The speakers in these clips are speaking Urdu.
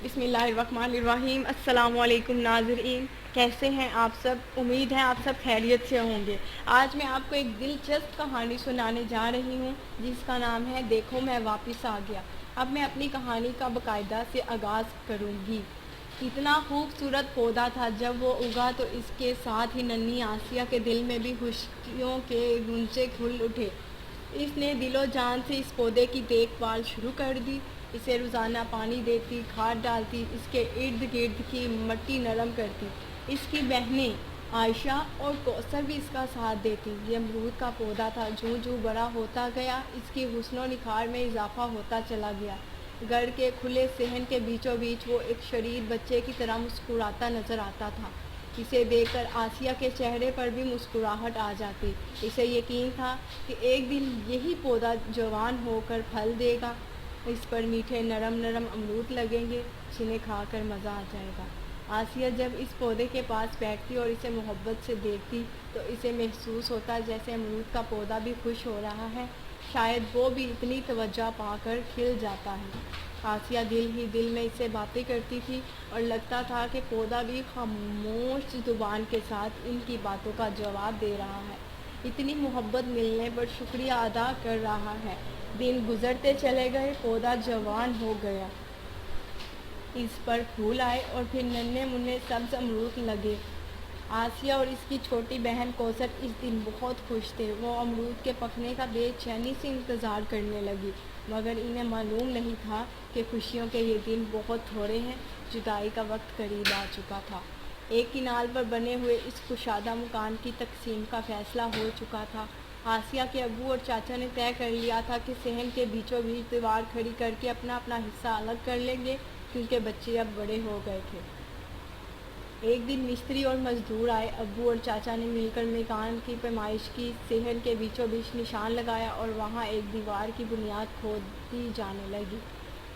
بسم اللہ الرحمن الرحیم۔ السلام علیکم ناظرین، کیسے ہیں آپ سب؟ امید ہے آپ سب خیریت سے ہوں گے۔ آج میں آپ کو ایک دلچسپ کہانی سنانے جا رہی ہوں جس کا نام ہے دیکھو میں واپس آ گیا۔ اب میں اپنی کہانی کا باقاعدہ سے آغاز کروں گی۔ اتنا خوبصورت پودا تھا، جب وہ اگا تو اس کے ساتھ ہی ننھی آسیہ کے دل میں بھی خوشیوں کے غنچے کھل اٹھے۔ اس نے دل و جان سے اس پودے کی دیکھ بھال شروع کر دی، اسے روزانہ پانی دیتی، کھاد ڈالتی، اس کے ارد گرد کی مٹی نرم کرتی۔ اس کی بہنیں عائشہ اور کوثر بھی اس کا ساتھ دیتی۔ یہ امرود کا پودا تھا، جوں جوں بڑا ہوتا گیا اس کی حسن و نکھار میں اضافہ ہوتا چلا گیا۔ گھر کے کھلے صحن کے بیچوں بیچ وہ ایک شریر بچے کی طرح مسکراتا نظر آتا تھا۔ اسے دیکھ کر آسیہ کے چہرے پر بھی مسکراہٹ آ جاتی۔ اسے یقین تھا کہ ایک دن یہی پودا جوان ہو کر پھل دے گا، اس پر میٹھے نرم نرم امرود لگیں گے جنہیں کھا کر مزہ آ جائے گا۔ آسیہ جب اس پودے کے پاس بیٹھتی اور اسے محبت سے دیکھتی تو اسے محسوس ہوتا جیسے امرود کا پودا بھی خوش ہو رہا ہے، شاید وہ بھی اتنی توجہ پا کر کھل جاتا ہے۔ آسیہ دل ہی دل میں اس سے باتیں کرتی تھی اور لگتا تھا کہ پودا بھی خاموش زبان کے ساتھ ان کی باتوں کا جواب دے رہا ہے، اتنی محبت ملنے پر شکریہ ادا کر رہا ہے۔ دن گزرتے چلے گئے، پودا جوان ہو گیا، اس پر پھول آئے اور پھر ننھے منھے سبز امرود لگے۔ آسیہ اور اس کی چھوٹی بہن کوثر اس دن بہت خوش تھے۔ وہ امرود کے پکنے کا بے چینی سے انتظار کرنے لگی، مگر انہیں معلوم نہیں تھا کہ خوشیوں کے یہ دن بہت تھوڑے ہیں۔ جدائی کا وقت قریب آ چکا تھا۔ ایک کنال پر بنے ہوئے اس کشادہ مکان کی تقسیم کا فیصلہ ہو چکا تھا۔ آسیہ کے ابو اور چاچا نے طے کر لیا تھا کہ صحن کے بیچوں بیچ دیوار کھڑی کر کے اپنا اپنا حصہ الگ کر لیں گے، کیونکہ بچے اب بڑے ہو گئے تھے۔ ایک دن مستری اور مزدور آئے۔ ابو اور چاچا نے مل کر مکان کی پیمائش کی، صحن کے بیچوں بیچ نشان لگایا اور وہاں ایک دیوار کی بنیاد کھودی جانے لگی۔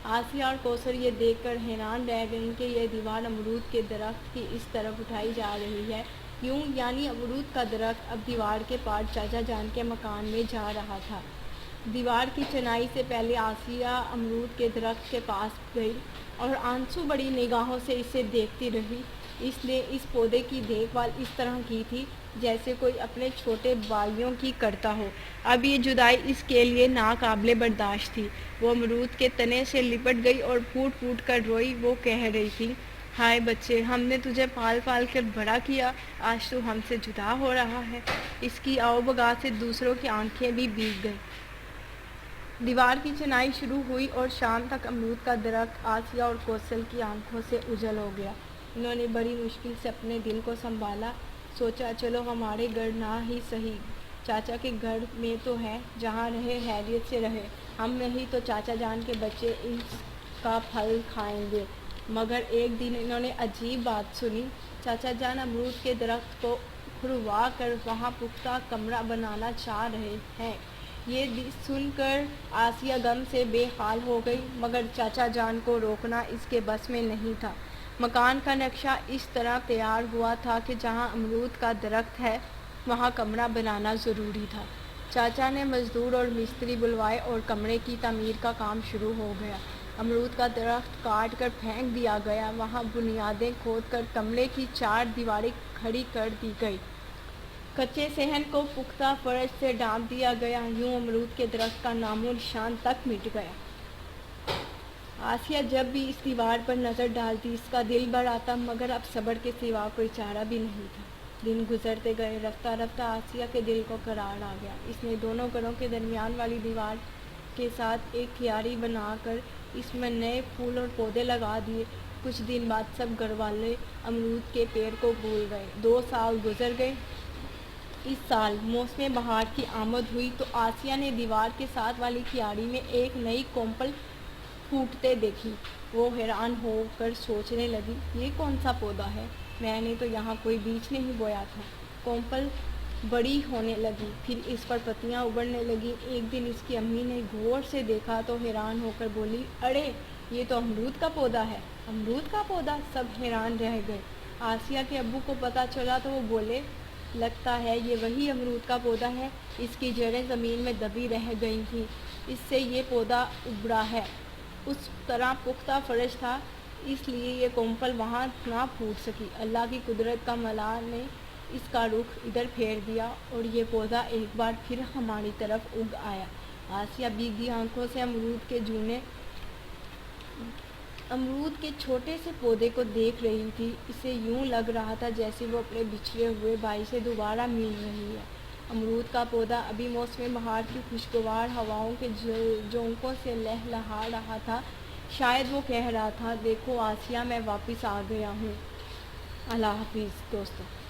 آسیہ اور کوثر یہ دیکھ کر حیران رہ گئیں کہ یہ دیوار امرود کے درخت کی اس طرف اٹھائی جا رہی ہے۔ یوں یعنی امرود کا درخت اب دیوار کے پار چاچا جان کے مکان میں جا رہا تھا۔ دیوار کی چنائی سے پہلے آسیہ امرود کے درخت کے پاس گئی اور آنسو بڑی نگاہوں سے اسے دیکھتی رہی۔ اس نے اس پودے کی دیکھ بھال اس طرح کی تھی جیسے کوئی اپنے چھوٹے بھائیوں کی کرتا ہو۔ اب یہ جدائی اس کے لیے ناقابل برداشت تھی۔ وہ امرود کے تنے سے لپٹ گئی اور پھوٹ پھوٹ کر روئی۔ وہ کہہ رہی تھی، ہائے بچے، ہم نے تجھے پال پال کر بڑا کیا، آج تو ہم سے جدا ہو رہا ہے۔ اس کی آؤ بگا سے دوسروں کی آنکھیں بھی بھیگ گئیں۔ دیوار کی چنائی شروع ہوئی اور شام تک امرود کا درخت آسیہ اور کوثر کی آنکھوں سے اوجھل ہو گیا۔ انہوں نے بڑی مشکل سے اپنے دل کو سنبھالا۔ سوچا چلو ہمارے گھر نہ ہی سہی، چاچا کے گھر میں تو ہے، جہاں رہے خیریت سے رہے، ہم نہیں تو چاچا جان کے بچے اس کا پھل کھائیں گے۔ مگر ایک دن انہوں نے عجیب بات سنی۔ چاچا جان امرود کے درخت کو اکھڑوا کر وہاں پختہ کمرہ بنانا چاہ رہے ہیں۔ یہ سن کر آسیہ غم سے بے حال ہو گئی، مگر چاچا جان کو روکنا اس کے بس میں نہیں تھا۔ مکان کا نقشہ اس طرح تیار ہوا تھا کہ جہاں امرود کا درخت ہے وہاں کمرہ بنانا ضروری تھا۔ چاچا نے مزدور اور مستری بلوائے اور کمرے کی تعمیر کا کام شروع ہو گیا۔ امرود کا درخت کاٹ کر پھینک دیا گیا، وہاں بنیادیں کھود کر کمرے کی 4 دیواریں کھڑی کر دی گئی، کچے صحن کو پختہ فرش سے ڈھانپ دیا گیا۔ یوں امرود کے درخت کا نام و نشان تک مٹ گیا۔ آسیہ جب بھی اس دیوار پر نظر ڈالتی اس کا دل بھر آتا، مگر اب صبر کے سوا کوئی چارہ بھی نہیں تھا۔ دن گزرتے گئے، رفتہ رفتہ آسیہ کے دل کو قرار آ گیا۔ اس نے دونوں گھروں کے درمیان والی دیوار کے ساتھ ایک کیاری بنا کر اس میں نئے پھول اور پودے لگا دیے۔ کچھ دن بعد سب گھر والے امرود کے پیڑ کو بھول گئے۔ 2 سال گزر گئے۔ اس سال موسم بہار کی آمد ہوئی تو آسیہ نے دیوار کے ساتھ والی کیاری میں ایک نئی کونپل پھوٹتے دیکھی۔ وہ حیران ہو کر سوچنے لگی، یہ کون سا پودا ہے؟ میں نے تو یہاں کوئی بیج نہیں بویا تھا۔ کونپل بڑی ہونے لگی، پھر اس پر پتیاں ابھرنے لگیں۔ ایک دن اس کی امی نے غور سے دیکھا تو حیران ہو کر بولی، ارے یہ تو امرود کا پودا ہے۔ امرود کا پودا؟ سب حیران رہ گئے۔ آسیہ کے ابو کو پتہ چلا تو وہ بولے، لگتا ہے یہ وہی امرود کا پودا ہے، اس کی جڑیں زمین میں دبی رہ گئی تھیں، اس سے یہ پودا ابھرا ہے۔ اس طرح پختہ فرش تھا، اس لیے یہ کومپل وہاں نہ پھوٹ سکی۔ اللہ کی قدرت کا ملال نے اس کا رخ ادھر پھیر دیا اور یہ پودا ایک بار پھر ہماری طرف اگ آیا۔ آسیہ بھیگی آنکھوں سے امرود کے چھوٹے سے پودے کو دیکھ رہی تھی۔ اسے یوں لگ رہا تھا جیسے وہ اپنے بچھڑے ہوئے بھائی سے دوبارہ مل رہی ہے۔ امرود کا پودا ابھی موسم بہار کی خوشگوار ہواؤں کے جھونکوں سے لہلہا رہا تھا۔ شاید وہ کہہ رہا تھا، دیکھو آسیہ، میں واپس آ گیا ہوں۔ اللہ حافظ دوستو۔